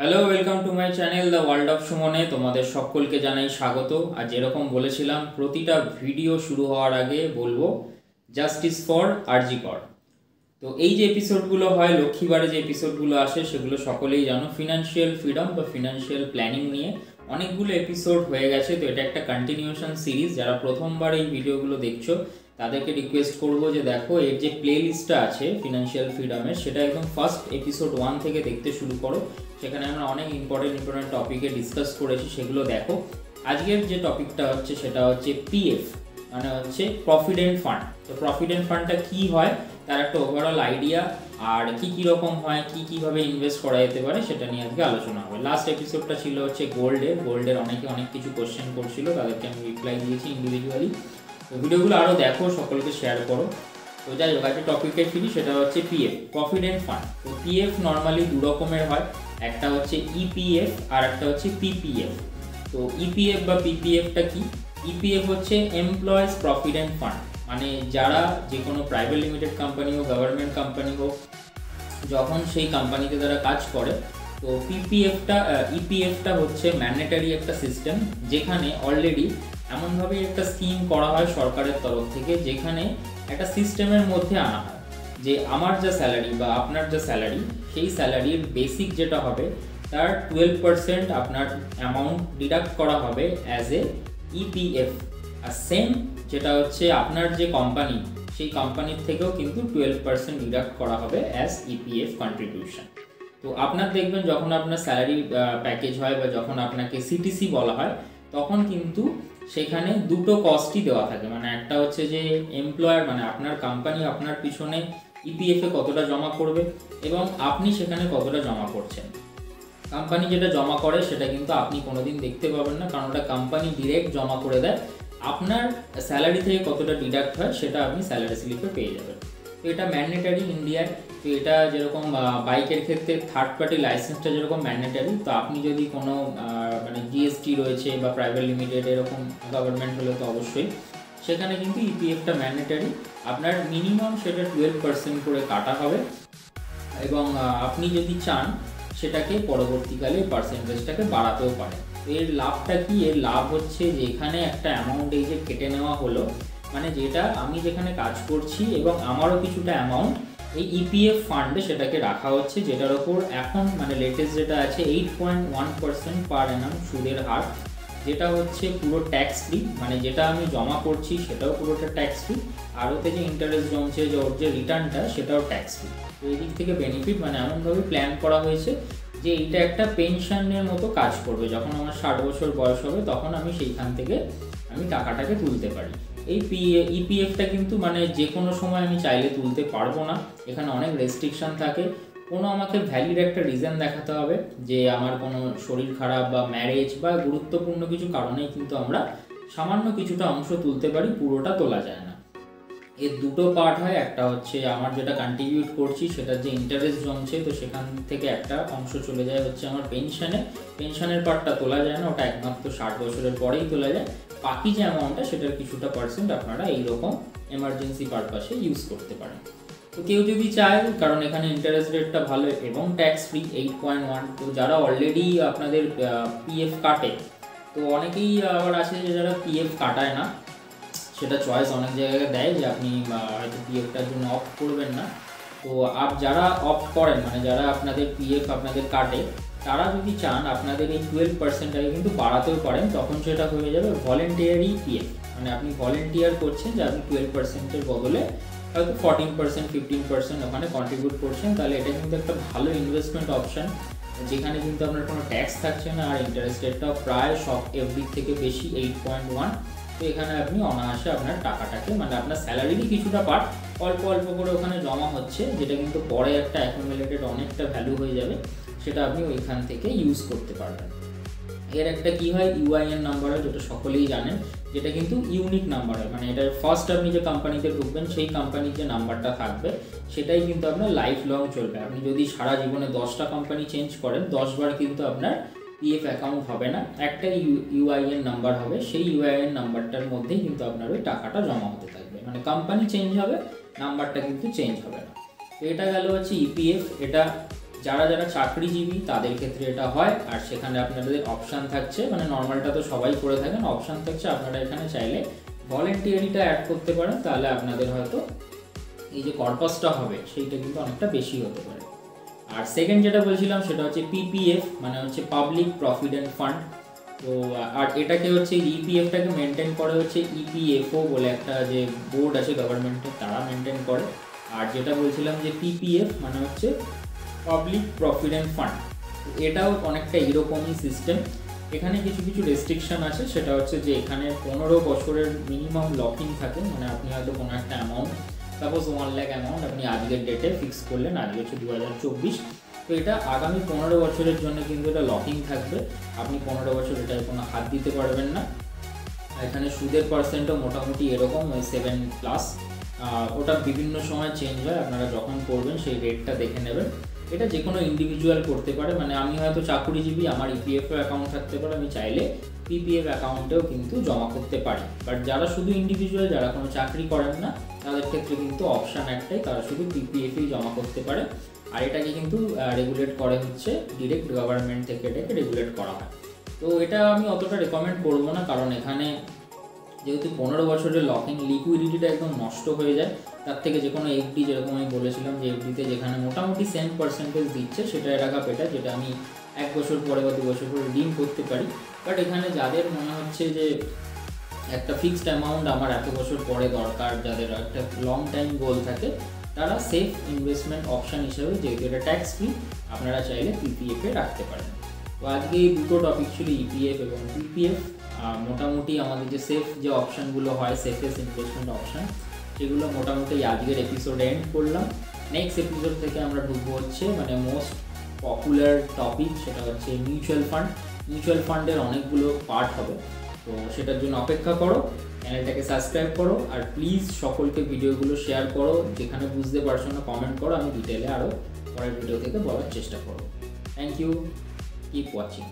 Hello, welcome to my channel the world of সুমনে। তোমাদের সকলকে জানাই স্বাগত। আর যেরকম বলেছিলাম, প্রতিটা ভিডিও শুরু হওয়ার আগে বলবো জাস্টিস ফর আরজি কর। তো এই যে এপিসোডগুলো হয়, লক্ষ্মীবারে যে এপিসোডগুলো আসে, সেগুলো সকলেই জানো ফিনান্সিয়াল ফ্রিডম বা ফিনান্সিয়াল প্ল্যানিং নিয়ে অনেকগুলো এপিসোড হয়ে গেছে। তো এটা একটা কন্টিনিউশন সিরিজ। যারা প্রথমবার এই ভিডিওগুলো দেখছো তাদেরকে রিকোয়েস্ট করবো যে দেখো, এর যে প্লে লিস্টটা আছে ফিনান্সিয়াল ফ্রিডমের, সেটা একদম ফার্স্ট এপিসোড 1 থেকে দেখতে শুরু করো। সেখানে আমরা অনেক ইম্পর্টেন্ট টপিকে ডিসকাস করেছি, সেগুলো দেখো। আজকের যে টপিকটা হচ্ছে সেটা হচ্ছে পিএফ, মানে হচ্ছে প্রভিডেন্ট ফান্ড। তো প্রভিডেন্ট ফান্ডটা কী হয়, তার একটা ওভারঅল আইডিয়া, আর কী রকম হয়, কীভাবে ইনভেস্ট করা যেতে পারে, সেটা নিয়ে আজকে আলোচনা হবে। লাস্ট এপিসোডটা ছিল হচ্ছে গোল্ডের অনেকে অনেক কিছু কোশ্চেন করছিল, তাদেরকে আমি রিপ্লাই দিয়েছি ইন্ডিভিজুয়ালি। তো ভিডিওগুলো আরও দেখো, সকলকে শেয়ার করো। তো যাই হোক, একটা টপিকে ফিরি, সেটা হচ্ছে পিএফ, প্রভিডেন্ট ফান্ড। তো পিএফ নর্মালি দু রকমের হয়, একটা হচ্ছে ইপিএফ আর একটা হচ্ছে পিপিএফ। তো ইপিএফ বা পিপিএফটা কি? ইপিএফ হচ্ছে এমপ্লয়িজ প্রভিডেন্ট ফান্ড, মানে যারা যে কোনো প্রাইভেট লিমিটেড কোম্পানি হোক, গভর্নমেন্ট কোম্পানি হোক, যখন সেই কোম্পানিতে তারা কাজ করে, তো ইপিএফটা হচ্ছে ম্যান্ডেটারি একটা সিস্টেম, যেখানে অলরেডি এমনভাবে একটা স্কিম করা হয় সরকারের তরফ থেকে, যেখানে একটা সিস্টেমের মধ্যে আনা হয় যে আমার যা স্যালারি বা আপনার যা স্যালারি, সেই স্যালারির বেসিক যেটা হবে তার 12% আপনার অ্যামাউন্ট ডিডাক্ট করা হবে অ্যাজ এ ইপিএফ। আর সেম যেটা হচ্ছে আপনার যে কোম্পানি, সেই কোম্পানির থেকেও কিন্তু 12% ডিডাক্ট করা হবে অ্যাজ ইপিএফ কন্ট্রিবিউশন। তো আপনার দেখবেন, যখন আপনার স্যালারি প্যাকেজ হয় বা যখন আপনাকে সিটিসি বলা হয়, তখন কিন্তু সেখানে দুটো কস্টই দেওয়া থাকে। মানে একটা হচ্ছে যে এমপ্লয়ার, মানে আপনার কোম্পানি আপনার পিছনে ইপিএফে কতটা জমা করবে এবং আপনি সেখানে কতটা জমা করছেন। কোম্পানি যেটা জমা করে সেটা কিন্তু আপনি কোনোদিন দেখতে পাবেন না, কারণ ওটা কোম্পানি ডিরেক্ট জমা করে দেয়। আপনার স্যালারি থেকে কতটা ডিডাক্ট হয় সেটা আপনি স্যালারি স্লিপে পেয়ে যাবেন। তো এটা ম্যান্ডেটারি ইন্ডিয়ায়। তো এটা যেরকম বাইকের ক্ষেত্রে থার্ড পার্টি লাইসেন্সটা যেরকম ম্যান্ডেটারি, তো আপনি যদি কোনো মানে জিএসটি রয়েছে বা প্রাইভেট লিমিটেড এরকম গভর্নমেন্ট হলে তো অবশ্যই সেখানে কিন্তু ইপিএফটা ম্যান্ডেটারি। আপনার মিনিমাম সেটা 12% করে কাটা হবে, এবং আপনি যদি চান সেটাকে পরবর্তীকালে পার্সেন্টেজটাকে বাড়াতেও পারে। এর লাভটা কি? এর লাভ হচ্ছে যে এখানে একটা অ্যামাউন্ট এই যে কেটে নেওয়া হলো, মানে যেটা আমি যেখানে কাজ করছি এবং আমারও কিছুটা অ্যামাউন্ট এই ইপিএফ ফান্ডে সেটাকে রাখা হচ্ছে, যেটার ওপর এখন মানে লেটেস্ট যেটা আছে 8.1% পার অ্যানাম সুদের হার, যেটা হচ্ছে পুরো ট্যাক্স ফ্রি। মানে যেটা আমি জমা করছি সেটাও পুরোটা ট্যাক্স ফ্রি, আর ওতে যে ইন্টারেস্ট জমছে, যে ওর যে রিটার্নটা, সেটাও ট্যাক্স ফ্রি। তো এই দিক থেকে বেনিফিট, মানে এমনভাবে প্ল্যান করা হয়েছে যে এইটা একটা পেনশনের মতো কাজ করবে। যখন আমার 60 বছর বয়স হবে, তখন আমি সেইখান থেকে আমি টাকাটাকে তুলতে পারি। এই ইপিএফটা কিন্তু মানে যে কোনো সময় আমি চাইলে তুলতে পারবো না, এখানে অনেক রেস্ট্রিকশান থাকে। কোনো আমাকে ভ্যালিড একটা রিজন দেখাতে হবে যে আমার কোনো শরীর খারাপ বা ম্যারেজ বা গুরুত্বপূর্ণ কিছু কারণেই কিন্তু আমরা সামান্য কিছুটা অংশ তুলতে পারি, পুরোটা তোলা যায় না। এর দুটো পার্ট হয়, একটা হচ্ছে আমার যেটা কন্ট্রিবিউট করছি সেটার যে ইন্টারেস্ট জমছে, তো সেখান থেকে একটা অংশ চলে যায় হচ্ছে আমার পেনশনের পার্টটা তোলা যায় না, ওটা একমাত্র 60 বছরের পরেই তোলা যায়। বাকি যে অ্যামাউন্টটা, সেটার কিছুটা পার্সেন্ট আপনারা এইরকম এমার্জেন্সি পারপাসে ইউজ করতে পারেন। তো কেউ যদি চায়, কারণ এখানে ইন্টারেস্ট রেটটা ভালো এবং ট্যাক্স ফ্রি 8.1, তো যারা অলরেডি আপনাদের পিএফ কাটে, তো অনেকেই আবার আছে যে যারা পিএফ কাটায় না, সেটা চয়েস অনেক জায়গায় দেয় যে আপনি হয়তো পিএফটার জন্য অফ করবেন না। তো যারা অফ করেন, মানে যারা আপনাদের পিএফ আপনাদের কাটে, তারা যদি চান আপনাদের এই 12%টাকে কিন্তু বাড়াতেও পারেন, তখন সেটা হয়ে যাবে ভলেন্টিয়ারি পিএফ। মানে আপনি ভলেন্টিয়ার করছেন যে আপনি 12%-এর বদলে হয়তো 14%, 15% ওখানে কন্ট্রিবিউট করছেন, তাহলে এটা কিন্তু একটা ভালো ইনভেস্টমেন্ট অপশান, যেখানে কিন্তু আপনার কোনো ট্যাক্স থাকছে না, আর ইন্টারেস্ট রেটটাও প্রায় সব এফডির থেকে বেশি 8.1। তো এখানে আপনি অনায়াসে আপনার টাকাটাকে, মানে আপনার স্যালারিরই কিছুটা পার্ট অল্প অল্প করে ওখানে জমা হচ্ছে, যেটা কিন্তু পরে একটা অ্যাকুমুলেটেড অনেকটা ভ্যালু হয়ে যাবে, সেটা আপনি ওইখান থেকে ইউজ করতে পারবেন। এর একটা কি হয়, ইউআইএন নাম্বার হয়, যেটা সকলেই জানেন, যেটা কিন্তু ইউনিক নাম্বার হয়। মানে এটা ফার্স্ট আপনি যে কোম্পানিতে ঢুকবেন, সেই কোম্পানির যে নাম্বারটা থাকবে সেটাই কিন্তু আপনার লাইফ লং চলবে। আপনি যদি সারা জীবনে 10টা কোম্পানি চেঞ্জ করেন, 10 বার কিন্তু আপনার পিএফ অ্যাকাউন্ট হবে না, একটা ইউআইএন নাম্বার হবে, সেই ইউআইএন নাম্বারটার মধ্যেই কিন্তু আপনার ওই টাকাটা জমা হতে থাকবে। মানে কোম্পানি চেঞ্জ হবে, নাম্বারটা কিন্তু চেঞ্জ হবে না। তো এটা গেল হচ্ছে ইপিএফ। এটা যারা যারা চাকরিজীবী তাদের ক্ষেত্রে এটা হয়, আর সেখানে আপনাদের অপশান থাকছে, মানে নর্মালটা তো সবাই করে থাকেন, অপশান থাকছে আপনারা এখানে চাইলে ভলেন্টিয়ারিটা অ্যাড করতে পারেন, তাহলে আপনাদের হয়তো এই যে কর্পাসটা হবে সেইটা কিন্তু অনেকটা বেশি হতে পারে। আর সেকেন্ড যেটা বলছিলাম সেটা হচ্ছে পিপিএফ, মানে হচ্ছে পাবলিক প্রভিডেন্ট ফান্ড। তো আর এটাকে হচ্ছে ইপিএফটাকে মেনটেন করে হচ্ছে ইপিএফও বলে একটা যে বোর্ড আছে গভর্নমেন্টের, তারা মেনটেন করে। আর যেটা বলছিলাম যে পিপিএফ মানে হচ্ছে পাবলিক প্রভিডেন্ট ফান্ড, এটাও অনেকটা এরকমই সিস্টেম। এখানে কিছু কিছু রেস্ট্রিকশন আছে, সেটা হচ্ছে যে এখানে 15 বছরের মিনিমাম লকিং থাকে, মানে আপনি হয়তো কোনো একটা অ্যামাউন্ট, সাপোজ 1 লাখ অ্যামাউন্ট আপনি আজকের ডেটে ফিক্স করলেন, আজকে হচ্ছে 2024, তো এটা আগামী 15 বছরের জন্য কিন্তু এটা লকিং থাকবে, আপনি 15 বছর এটায় কোনো হাত দিতে পারবেন না। এখানে সুদের পার্সেন্টও মোটামুটি এরকম 7+, ওটা বিভিন্ন সময় চেঞ্জ হয়, আপনারা যখন করবেন সেই রেটটা দেখে নেবেন। এটা যে কোনো ইন্ডিভিজুয়াল করতে পারে, মানে আমি হয়তো চাকুরিজীবী, আমার ইপিএফও অ্যাকাউন্ট থাকতে পারে, আমি চাইলে পিপিএফ অ্যাকাউন্টেও কিন্তু জমা করতে পারি। বাট যারা শুধু ইন্ডিভিজুয়াল, যারা কোনো চাকরি করেন না, তাদের ক্ষেত্রে কিন্তু অপশান একটাই, তারা শুধু পিপিএফই জমা করতে পারে। আর এটাকে কিন্তু রেগুলেট করে হচ্ছে ডিরেক্ট গভর্নমেন্ট থেকে, এটাকে রেগুলেট করা হয়। তো এটা আমি অতটা রেকমেন্ড করবো না, কারণ এখানে যেহেতু 15 বছরের লকিং, লিকুইডিটিটা একদম নষ্ট হয়ে যায়। তার থেকে যে কোনো এফডি, যেরকম আমি বলেছিলাম যে এফডিতে যেখানে মোটামুটি সেম পার্সেন্টেজ দিচ্ছে, সেটা রাখা বেটার, যেটা আমি 1 বছর পরে বা 2 বছর পরে রিডিম করতে পারি। বাট এখানে যাদের মনে হচ্ছে যে একটা ফিক্সড অ্যামাউন্ট আমার এত বছর পরে দরকার, যাদের একটা লং টাইম গোল থাকে, তারা সেফ ইনভেস্টমেন্ট অপশান হিসেবে, যেহেতু এটা ট্যাক্স ফ্রি, আপনারা চাইলে পিপিএফে রাখতে পারেন। তো আজকে এই দুটো টপিক ছিল, ইপিএফ এবং পিপিএফ। মোটামুটি আমাদের যে সেফ যে অপশানগুলো হয়, সেফেস্ট ইনভেস্টমেন্ট অপশান, সেগুলো মোটামুটি আজকের এপিসোডে এন্ড করলাম। নেক্সট এপিসোড থেকে আমরা ঢুকবো হচ্ছে মানে মোস্ট পপুলার টপিক, সেটা হচ্ছে মিউচুয়াল ফান্ড। মিউচুয়াল ফান্ডের অনেকগুলো পার্ট হবে, তো সেটার জন্য অপেক্ষা করো, চ্যানেলটাকে সাবস্ক্রাইব করো, আর প্লিজ সকলকে ভিডিওগুলো শেয়ার করো, যেখানে বুঝতে পারছো না কমেন্ট করো, আমি ডিটেলে আরও পরের ভিডিও থেকে বলার চেষ্টা করব। Thank you, keep watching.